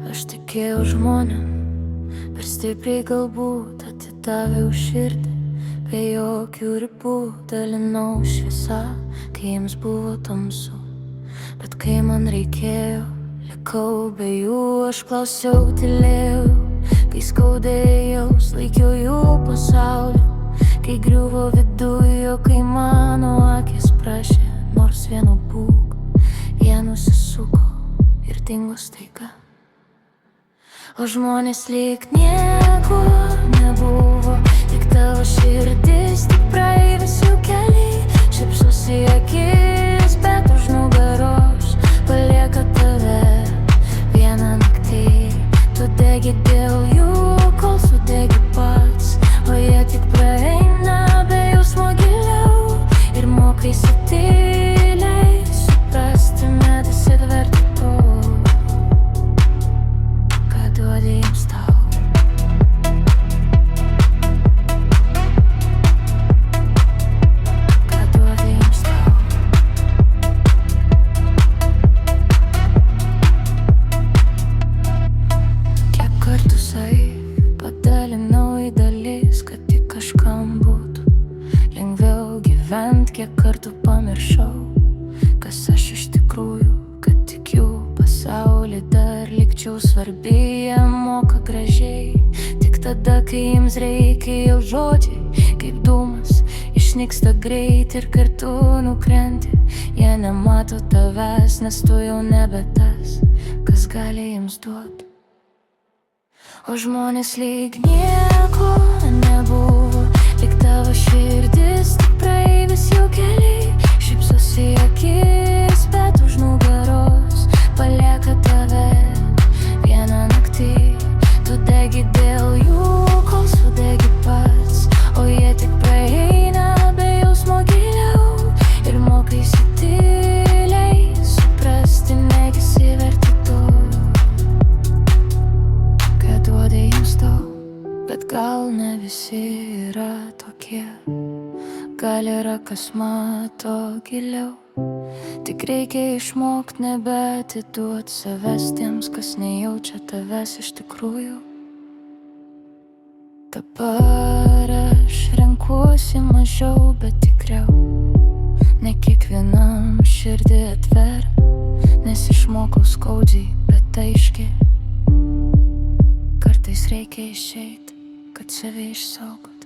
Aš tikėjau žmonėm, per stipriai galbūt atidaviau širdį, be jokių ribų dalinau šviesą, kai jiems buvo tamsu. Bet kai man reikėjo, likau be jų, aš klausiau, tylėjau, kai skaudėjau, laikiau jų pasaulį, kai griuvo viduj, o kai mano akis prašė nors vieno būk, jie nusisuko ir dingo staiga. O žmonės lyg nieko nebuvo, tik tavo širdis, tik praeivis jų keliai, šypsosi akis, bet už nugaros palieka tave vieną naktį. Tu degi dėl jų, kol sudegi pats, o jie tik praeina be jausmo giliau ir mokaisi tyliai suprasti, nedasiverti to, ką duodi jiems tau. Ką duodi jiems tau. Kiek kartų saik padalinau į dalis, kad tik kažkam būtų lengviau gyvent, kiek kartų pamiršau, kas aš iš tikrųjų, kad tik jų pasaulį dar likčiau svarbi. Jie moka gražiai, tik tada, kai jiems reikia, jau žodžiai kaip dūmas išnyksta greit ir kartu nukrenti. Jie nemato tavęs, nes tu jau nebe tas, kas gali jiems duoti. O žmonės lyg nieko nebuvo, lyg tavo širdis, tik praeivis jų keliai, šypsosi akis, bet už nugaros palieka tave vieną naktį. Tu degi dėl jų, kol sudegi pats, o jie tik praeina be jausmo giliau ir mokaisi tyliai suprasti, negisiverti to, ką duodi jiems tau. Bet gal ne visi yra tokie, gal yra kas mato giliau, tik reikia išmokt nebeatiduot savęs tiems, kas nejaučia tavęs iš tikrųjų. Dabar aš renkuosi mažiau, bet tikriau, ne kiekvienam širdį atver, nes išmokau skaudžiai, bet aiškiai. Kartais reikia išeit, kad save išsaugot.